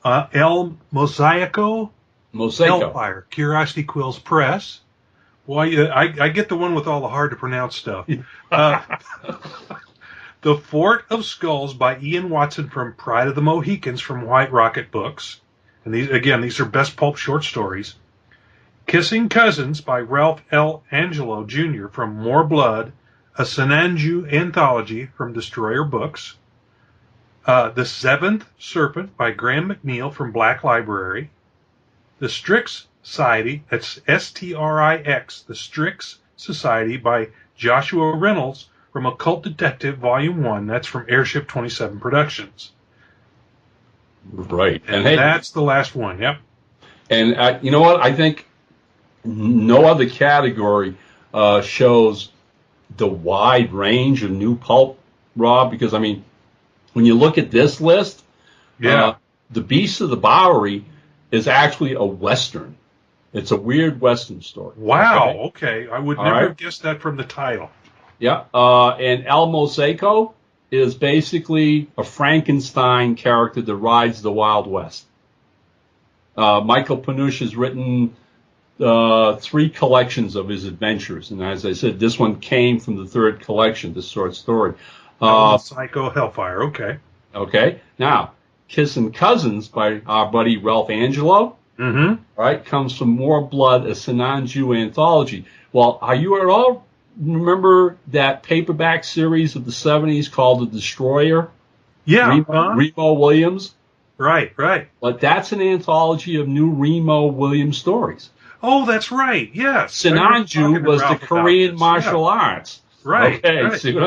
El Mosaico. Hellfire, Curiosity Quills Press. Boy, I get the one with all the hard to pronounce stuff. The Fort of Skulls by Ian Watson from Pride of the Mohicans from White Rocket Books. And these are best pulp short stories. Kissing Cousins by Ralph L. Angelo Jr. from More Blood, a Sinanju anthology from Destroyer Books. The Seventh Serpent by Graham McNeil from Black Library. The Strix Society, that's Strix, The Strix Society by Joshua Reynolds from Occult Detective Volume 1. That's from Airship 27 Productions. Right. And that's the last one, yep. And you know what? I think no other category shows the wide range of new pulp, Rob, because, I mean, when you look at this list, The Beasts of the Bowery is actually a Western. It's a weird Western story. Wow, okay. I would never have guessed that from the title. Yeah, and El Mosaico is basically a Frankenstein character that rides the Wild West. Michael Panush has written 3 collections of his adventures, and as I said, this one came from the 3rd collection, this short story. El Mosaico Hellfire, okay. Okay, now, Kissing Cousins by our buddy Ralph Angelo, right, comes from More Blood, a Sinanju anthology. Well, are you at all remember that paperback series of the 70s called The Destroyer? Yeah. Remo Williams? Right. But that's an anthology of new Remo Williams stories. Oh, that's right, yes. Sinanju was the Korean martial arts. Right. Okay, right. See,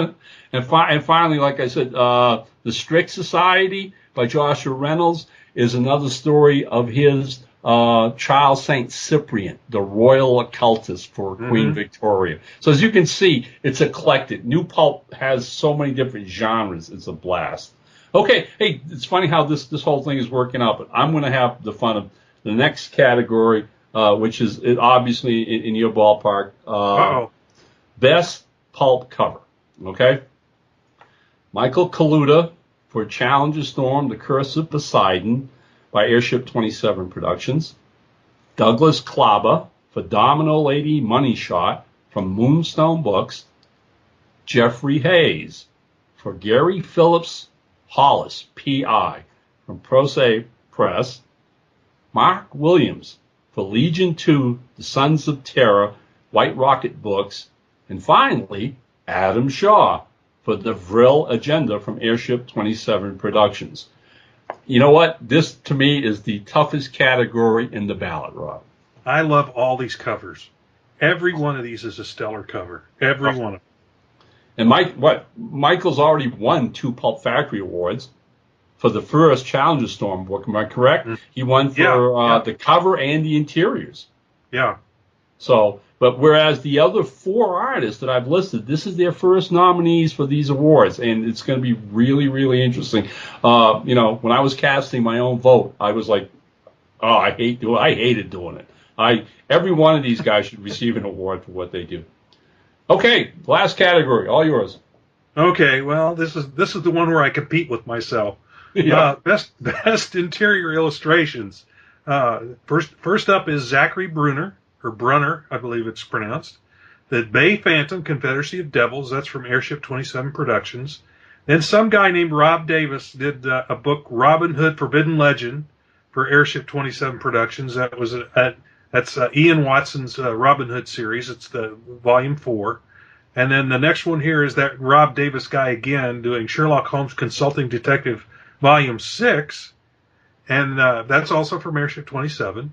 and finally, like I said, The Strix Society by Joshua Reynolds is another story of his Charles St. Cyprian, the royal occultist for Queen Victoria. So as you can see, it's eclectic. New pulp has so many different genres. It's a blast. Okay, hey, it's funny how this whole thing is working out, but I'm going to have the fun of the next category, which is obviously in your ballpark. Best pulp cover. Okay? Michael Kaluta for Challenger Storm, The Curse of Poseidon. by Airship 27 Productions. Douglas Klaba for Domino Lady Money Shot from Moonstone Books. Jeffrey Hayes for Gary Phillips Hollis, P.I., from Prose Press. Mark Williams for Legion 2, The Sons of Terror, White Rocket Books. And finally, Adam Shaw for the Vril Agenda from Airship 27 Productions. You know what? This, to me, is the toughest category in the ballot, Rob. I love all these covers. Every one of these is a stellar cover. Every one of them. And Michael's already won 2 Pulp Factory Awards for the first Challenger Storm book. Am I correct? Mm-hmm. He won for the cover and the interiors. Yeah. So, but whereas the other 4 artists that I've listed, this is their first nominees for these awards, and it's going to be really, really interesting. You know, when I was casting my own vote, I was like, oh, I hated doing it. Every one of these guys should receive an award for what they do. Okay, last category, all yours. Okay, well, this is the one where I compete with myself. Yeah. Best interior illustrations. First up is Zachary Brunner, or Brunner, I believe it's pronounced. The Bay Phantom, Confederacy of Devils, that's from Airship 27 Productions. Then some guy named Rob Davis did a book, Robin Hood Forbidden Legend, for Airship 27 Productions. That's Ian Watson's Robin Hood series. It's the volume 4. And then the next one here is that Rob Davis guy again doing Sherlock Holmes Consulting Detective volume 6. And that's also from Airship 27.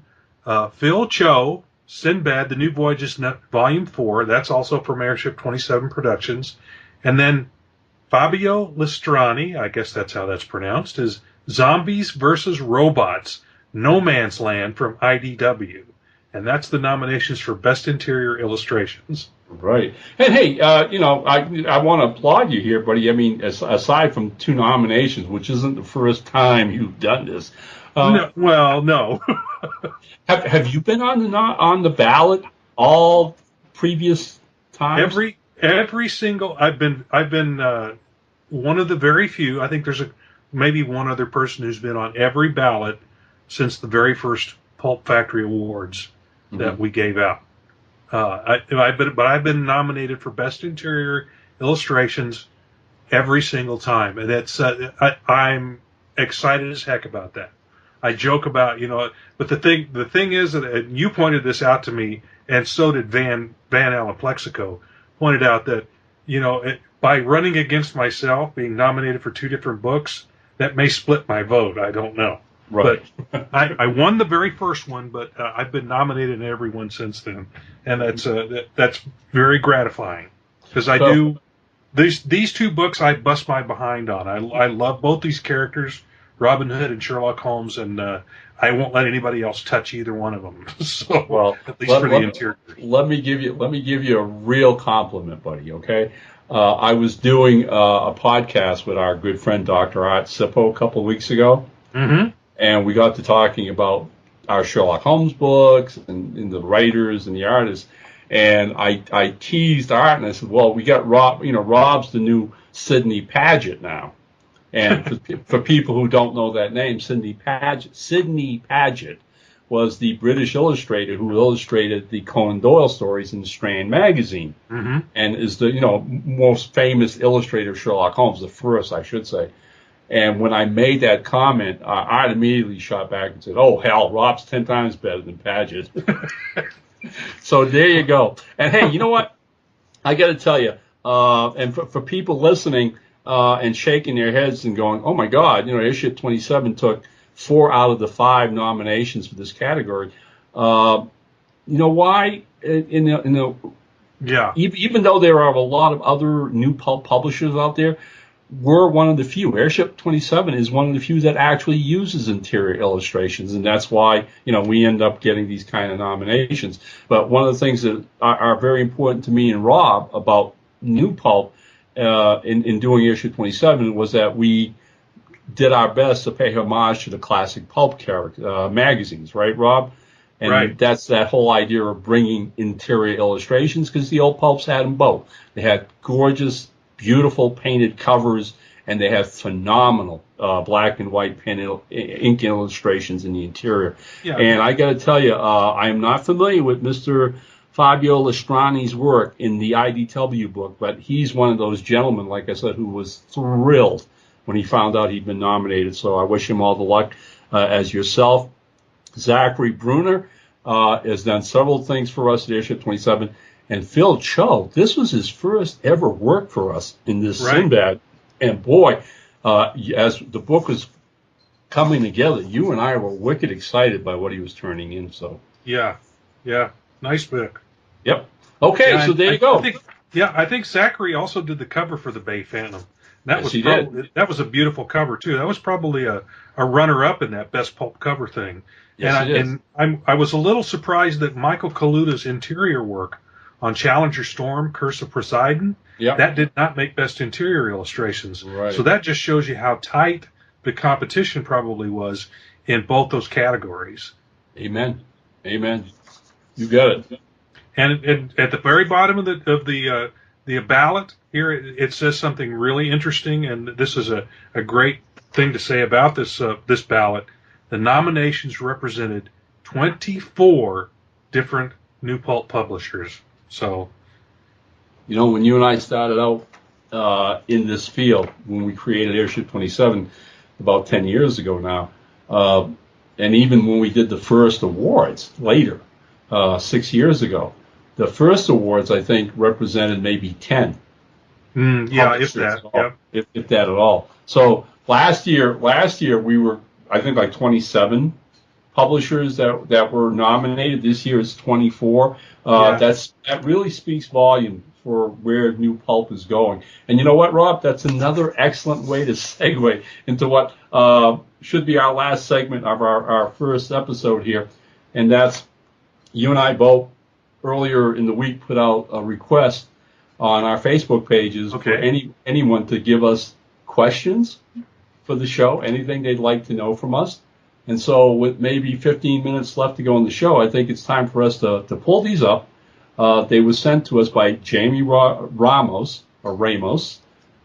Phil Cho, Sinbad, The New Voyages volume 4. That's also from Airship 27 Productions. And then Fabio Listrani, I guess that's how that's pronounced, is Zombies versus Robots, No Man's Land from IDW. And that's the nominations for Best Interior Illustrations. Right. And hey, you know, I want to applaud you here, buddy. I mean, aside from 2 nominations, which isn't the first time you've done this. No. Have you been on the ballot all previous times? Every single I've been one of the very few. I think there's maybe one other person who's been on every ballot since the very first Pulp Factory Awards that we gave out. But I've been nominated for Best Interior Illustrations every single time, and it's I'm excited as heck about that. I joke about, you know, but the thing is that you pointed this out to me, and so did Van Allen Plexico, pointed out that, you know, by running against myself, being nominated for 2 different books, that may split my vote. I don't know. Right. But I won the very first one, but I've been nominated in every one since then, and that's very gratifying because I do these 2 books I bust my behind on. I love both these characters, Robin Hood and Sherlock Holmes, and I won't let anybody else touch either one of them. So, well, at least for the interior. Let me give you a real compliment, buddy. Okay. I was doing a podcast with our good friend Dr. Art Sippo a couple of weeks ago. Mm-hmm. And we got to talking about our Sherlock Holmes books and the writers and the artists. And I teased Art and I said, well, we got Rob, you know, Rob's the new Sidney Paget now. And for people who don't know that name, Sidney Paget was the British illustrator who illustrated the Conan Doyle stories in Strand magazine. Mm-hmm. And is the, you know, most famous illustrator of Sherlock Holmes, the first, I should say. And when I made that comment, I immediately shot back and said, oh, hell, Rob's 10 times better than Paget. So there you go. And, hey, you know what? I got to tell you, and for people listening and shaking their heads and going, oh, my God, you know, Airship 27 took 4 out of the 5 nominations for this category. You know why? Even though there are a lot of other new pulp publishers out there, we're one of the few. Airship 27 is one of the few that actually uses interior illustrations, and that's why, you know, we end up getting these kind of nominations. But one of the things that are very important to me and Rob about new pulp in doing Airship 27 was that we did our best to pay homage to the classic pulp magazines, right, Rob? And right. That's that whole idea of bringing interior illustrations, because the old pulps had them both. They had gorgeous, beautiful painted covers and they have phenomenal black and white ink illustrations in the interior. Yeah. And I got to tell you, I am not familiar with Mr. Fabio Lestrani's work in the IDW book, but he's one of those gentlemen, like I said, who was thrilled when he found out he'd been nominated. So I wish him all the luck as yourself. Zachary Bruner has done several things for us at Airship 27. And Phil Cho, this was his first ever work for us in this Sinbad. And boy, as the book was coming together, you and I were wicked excited by what he was turning in. So yeah, nice book. Yep. Okay, yeah, so there you go. I think Zachary also did the cover for the Bay Phantom. That Yes, that was a beautiful cover too. That was probably a runner-up in that best pulp cover thing. Yes, I was a little surprised that Michael Kaluta's interior work on Challenger Storm, Curse of Poseidon, that did not make best interior illustrations. Right. So that just shows you how tight the competition probably was in both those categories. Amen. You got it. And at the very bottom of the ballot here, it says something really interesting, and this is a great thing to say about this ballot. The nominations represented 24 different New Pulp publishers. So, you know, when you and I started out in this field, when we created Airship 27 about 10 years ago now, and even when we did the first awards later, 6 years ago, the first awards, I think, represented maybe 10. If that. Yep. If that at all. So last year we were, I think, like 27 publishers that were nominated. This year it's 24. That really speaks volume for where New Pulp is going. And you know what, Rob? That's another excellent way to segue into what should be our last segment of our first episode here. And that's, you and I both earlier in the week put out a request on our Facebook pages for anyone to give us questions for the show, anything they'd like to know from us. And so with maybe 15 minutes left to go in the show, I think it's time for us to pull these up. They were sent to us by Jamie Ramos,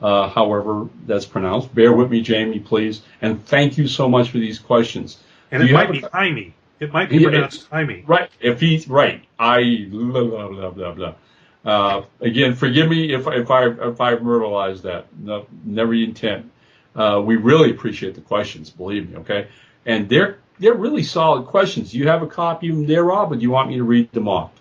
however that's pronounced. Bear with me, Jamie, please. And thank you so much for these questions. And it might be Jaime. It might be pronounced Jaime. Right. If he's right. Blah, blah, blah. Again, forgive me if I've myrtleized that. No, never intent. We really appreciate the questions, believe me, okay? And they're really solid questions. Do you have a copy of them there, Rob, or do you want me to read them off?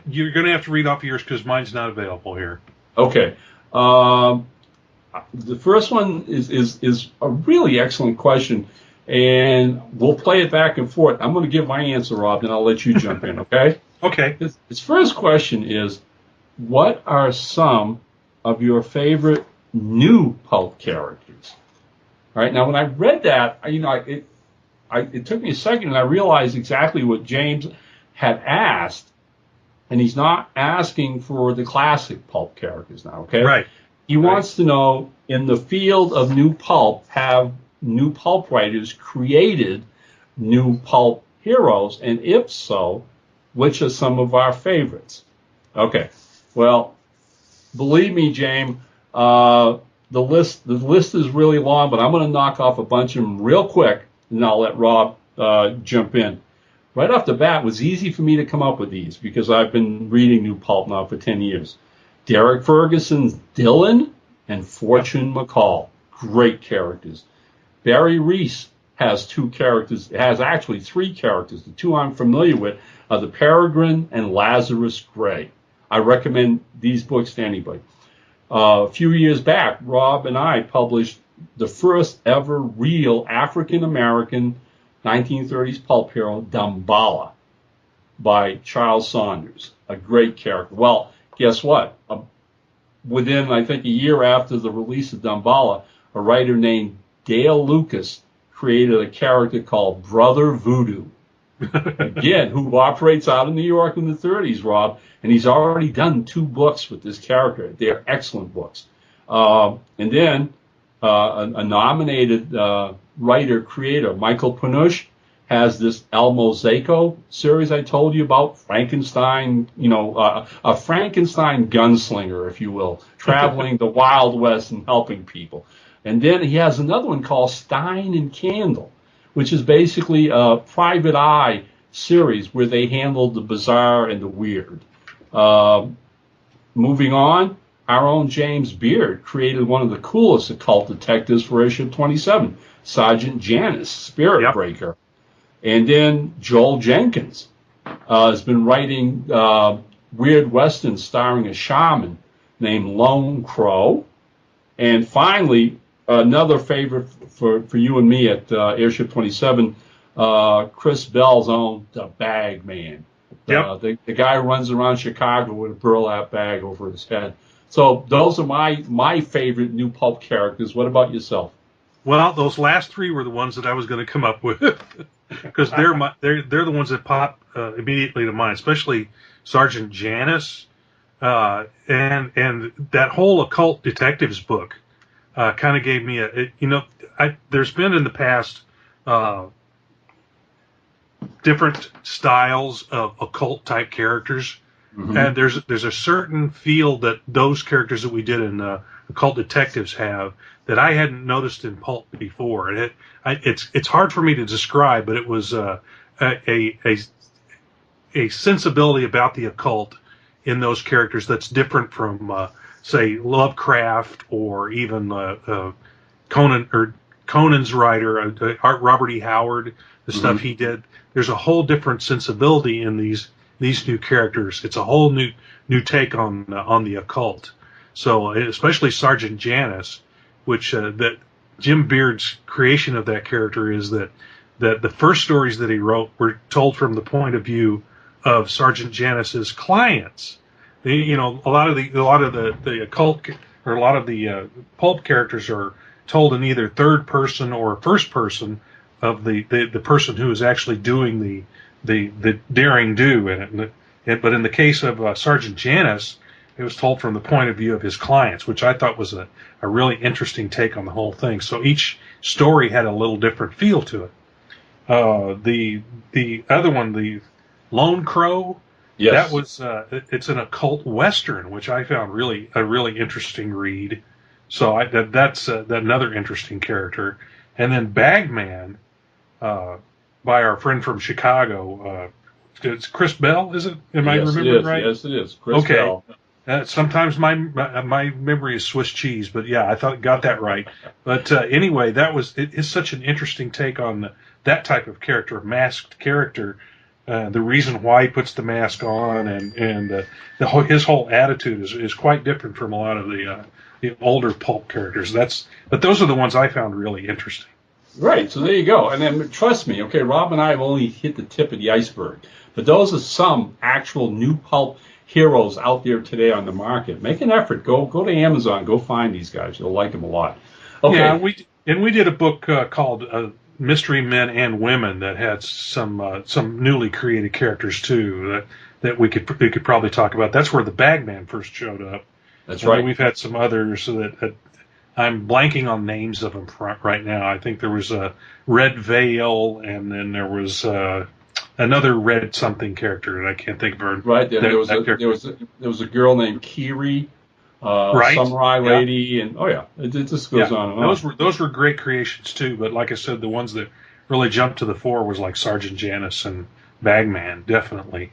You're going to have to read off yours because mine's not available here. Okay. The first one is a really excellent question, and we'll play it back and forth. I'm going to give my answer, Rob, and I'll let you jump in, okay? Okay. His first question is, what are some of your favorite new Pulp characters? All right. Now, when I read that, it took me a second, and I realized exactly what James had asked, and he's not asking for the classic Pulp characters now, okay? Right. He wants to know, in the field of new Pulp, have new Pulp writers created new Pulp heroes, and if so, which are some of our favorites? Okay. Well, believe me, James, the list is really long, but I'm going to knock off a bunch of them real quick, and I'll let Rob jump in. Right off the bat, it was easy for me to come up with these because I've been reading New Pulp now for 10 years. Derek Ferguson's Dylan and Fortune McCall, great characters. Barry Reese has actually three characters. The two I'm familiar with are the Peregrine and Lazarus Gray. I recommend these books to anybody. A few years back, Rob and I published the first ever real African-American 1930s pulp hero, Damballa, by Charles Saunders, a great character. Well, guess what? Within, I think, a year after the release of Damballa, a writer named Dale Lucas created a character called Brother Voodoo, again, who operates out in New York in the 30s, Rob, and he's already done 2 books with this character. They're excellent books. And then a nominated writer-creator, Michael Panush, has this El Mosaico series I told you about, Frankenstein, a Frankenstein gunslinger, if you will, traveling the Wild West and helping people. And then he has another one called Stein and Candle, which is basically a private eye series where they handled the bizarre and the weird. Moving on, our own James Beard created one of the coolest occult detectives for Airship 27, Sergeant Janice, Spirit Breaker. And then Joel Jenkins has been writing weird westerns starring a shaman named Lone Crow. And finally, another favorite for you and me at Airship 27, Chris Bell's own The Bag Man. The guy who runs around Chicago with a burlap bag over his head. So those are my favorite new pulp characters. What about yourself? Well, those last three were the ones that I was going to come up with because they're the ones that pop immediately to mind, especially Sergeant Janice and that whole occult detectives book kind of gave me there's been in the past different styles of occult type characters. Mm-hmm. And there's a certain feel that those characters that we did in Occult Detectives have that I hadn't noticed in Pulp before. And it's hard for me to describe, but it was a sensibility about the occult in those characters that's different from say Lovecraft or even Conan or Conan's writer Robert E. Howard, the stuff he did. There's a whole different sensibility in these new characters. It's a whole new take on the occult. So especially Sergeant Janice, which that Jim Beard's creation of that character is that the first stories that he wrote were told from the point of view of Sergeant Janice's clients. A lot of the occult or a lot of the pulp characters are told in either third person or first person of the person who is actually doing the daring do in it. But in the case of Sergeant Janice, it was told from the point of view of his clients, which I thought was a really interesting take on the whole thing. So each story had a little different feel to it. The other one, the Lone Crow, that was it's an occult western, which I found a really interesting read. So that's another interesting character. And then Bagman, by our friend from Chicago. It's Chris Bell, is it? Am I remembering right? Yes, it is. Chris Bell. Sometimes my memory is Swiss cheese, but yeah, I got that right. But anyway, it is such an interesting take on that type of character, a masked character. The reason why he puts the mask on and his whole attitude is quite different from a lot of the older pulp characters. But those are the ones I found really interesting. Right, so there you go. And then trust me, okay, Rob and I have only hit the tip of the iceberg. But those are some actual new pulp heroes out there today on the market. Make an effort. Go to Amazon. Go find these guys. You'll like them a lot. Okay. Yeah, we did a book called Mystery Men and Women that had some newly created characters too that we could probably talk about. That's where the Bagman first showed up. That's right. We've had some others that I'm blanking on names of them right now. I think there was a Red Veil, and then there was another Red something character, and I can't think of her. Right. There was a girl named Kiri, Samurai Lady, and it just goes on and on. Those were great creations too. But like I said, the ones that really jumped to the fore was like Sergeant Janice and Bagman, definitely.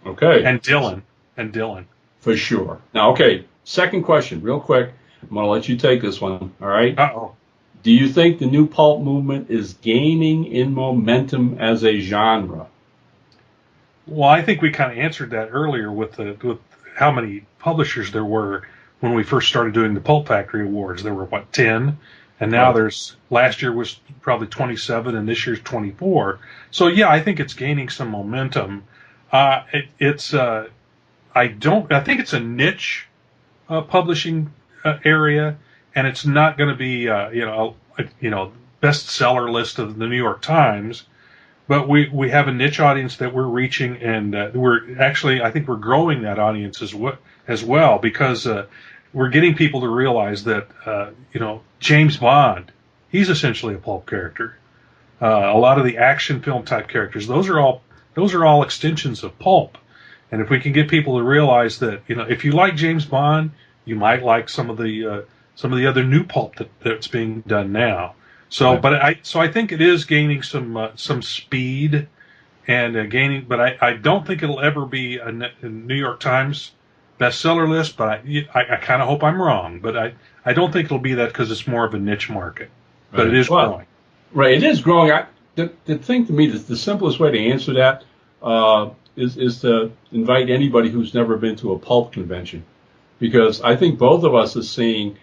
Okay. And Dylan. For sure. Now, okay. Second question, real quick. I'm going to let you take this one, all right? Uh-oh. Do you think the new pulp movement is gaining in momentum as a genre? Well, I think we kind of answered that earlier with how many publishers there were when we first started doing the Pulp Factory Awards. There were, 10? And now last year was probably 27, and this year's 24. So, yeah, I think it's gaining some momentum. I think it's a niche publishing area, and it's not going to be bestseller list of the New York Times, but we have a niche audience that we're reaching, and I think we're growing that audience as well because we're getting people to realize that James Bond, he's essentially a pulp character. A lot of the action film type characters, those are all extensions of pulp, and if we can get people to realize that if you like James Bond, you might like some of the some of the other new pulp that's being done now. So, Right. I think it is gaining some speed and gaining, but I don't think it'll ever be a New York Times bestseller list. But I kind of hope I'm wrong. But I don't think it'll be that because it's more of a niche market. But it Right. is Well, growing. right. It is growing. The thing to me, the simplest way to answer that is to invite anybody who's never been to a pulp convention, because I think both of us are seeing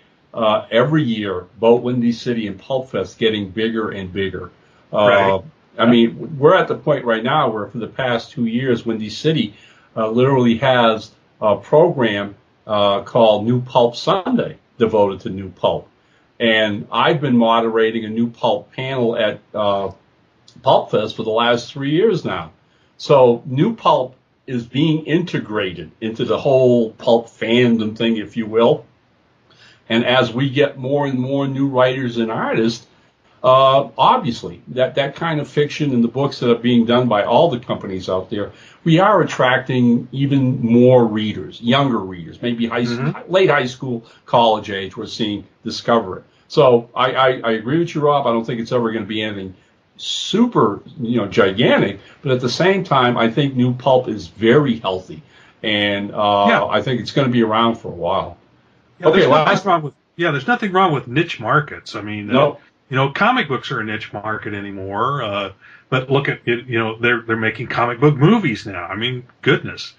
every year both Windy City and Pulp Fest getting bigger and bigger. Right. Uh, I mean, we're at the point right now where for the past 2 years, Windy City literally has a program called New Pulp Sunday devoted to new pulp. And I've been moderating a new pulp panel at Pulp Fest for the last 3 years now. So new pulp is being integrated into the whole pulp fandom thing, if you will. And as we get more and more new writers and artists, obviously that kind of fiction and the books that are being done by all the companies out there, we are attracting even more readers, younger readers, maybe late high school, college age. We're seeing discover it. So I agree with you, Rob. I don't think it's ever going to be anything super, gigantic, but at the same time, I think new pulp is very healthy, and Yeah. I think it's going to be around for a while. Yeah. Okay, There's nothing wrong with niche markets. I mean, no, comic books are a niche market anymore. But look at it. They're making comic book movies now. I mean, goodness.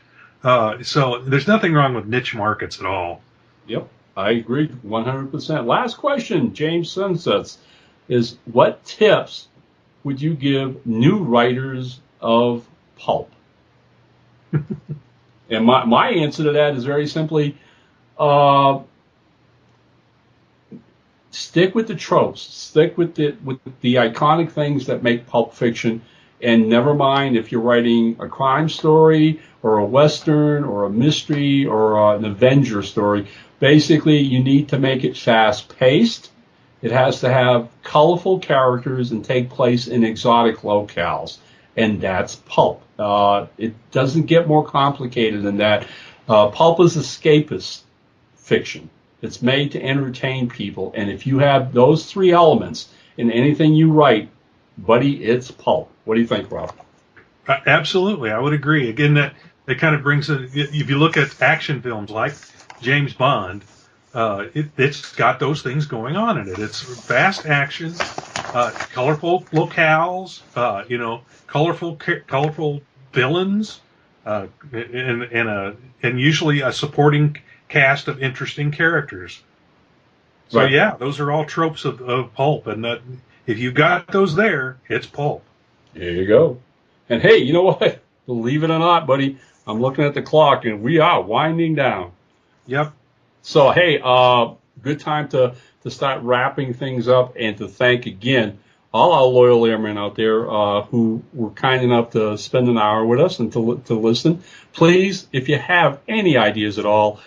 So there's nothing wrong with niche markets at all. yep, I agree 100%. Last question, James Sunsets, is what tips would you give new writers of pulp? And my answer to that is very simply, uh, stick with the tropes, stick with the iconic things that make pulp fiction, and never mind if you're writing a crime story or a western or a mystery or an Avenger story. Basically, you need to make it fast paced. It has to have colorful characters and take place in exotic locales, and that's pulp. It doesn't get more complicated than that. Pulp is escapist fiction. It's made to entertain people, and if you have those three elements in anything you write, buddy, it's pulp. What do you think, Rob? Absolutely, I would agree. Again, that kind of brings it. If you look at action films like James Bond, it's got those things going on in it. It's fast action, colorful locales, colorful villains, and usually a supporting cast of interesting characters. So Right. yeah, those are all tropes of pulp, and if you got those there, it's pulp. There you go. And hey, you know what? Believe it or not, buddy, I'm looking at the clock, and we are winding down. Yep. So, hey, good time to start wrapping things up and to thank again all our loyal airmen out there who were kind enough to spend an hour with us and to listen. Please, if you have any ideas at all,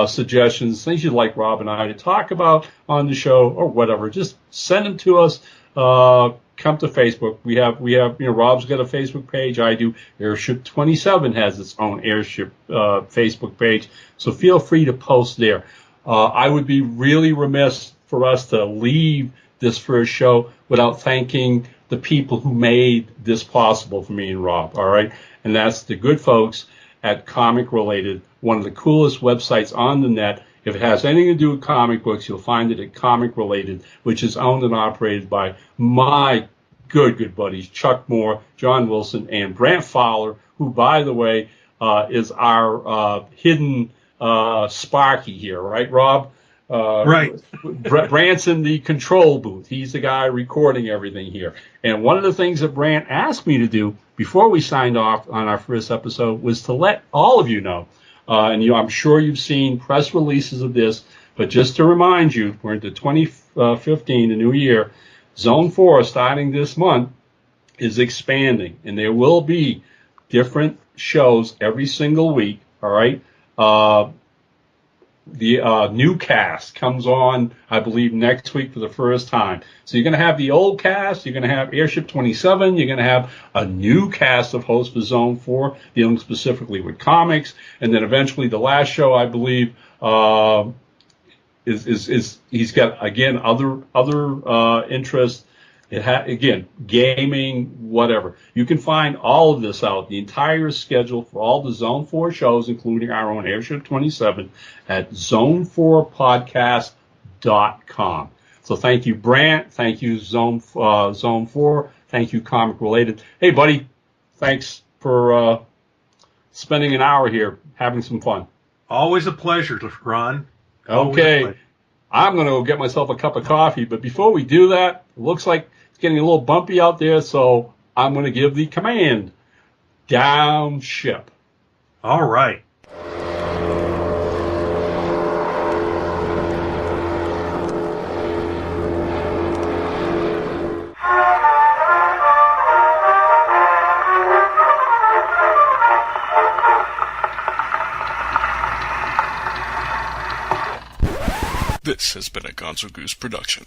suggestions, things you'd like Rob and I to talk about on the show or whatever, just send them to us. Come to Facebook. We have, Rob's got a Facebook page. I do. Airship 27 has its own Airship Facebook page. So feel free to post there. I would be really remiss for us to leave this first show without thanking the people who made this possible for me and Rob. All right. And that's the good folks at Comic Related, one of the coolest websites on the net. If it has anything to do with comic books, you'll find it at Comic Related, which is owned and operated by my good buddies, Chuck Moore, John Wilson, and Brant Fowler, who, by the way, is our hidden Sparky here, right, Rob? Right. Brant's in the control booth. He's the guy recording everything here. And one of the things that Brant asked me to do before we signed off on our first episode was to let all of you know, and I'm sure you've seen press releases of this, but just to remind you, we're into 2015, the new year. Zone 4, starting this month, is expanding, and there will be different shows every single week, all right? The new cast comes on, I believe, next week for the first time. So you're going to have the old cast, you're going to have Airship 27, you're going to have a new cast of hosts for Zone 4, dealing specifically with comics, and then eventually the last show, I believe, is he's got, again, other interests. Again, gaming, whatever. You can find all of this out, the entire schedule for all the Zone 4 shows, including our own Airship 27, at zone4podcast.com. So thank you, Brant. Thank you, Zone 4. Thank you, Comic Related. Hey, buddy, thanks for spending an hour here having some fun. Always a pleasure, Ron. Okay. I'm going to go get myself a cup of coffee, but before we do that, it looks like it's getting a little bumpy out there, so I'm going to give the command, down ship. All right. This has been a Gonzo Goose production.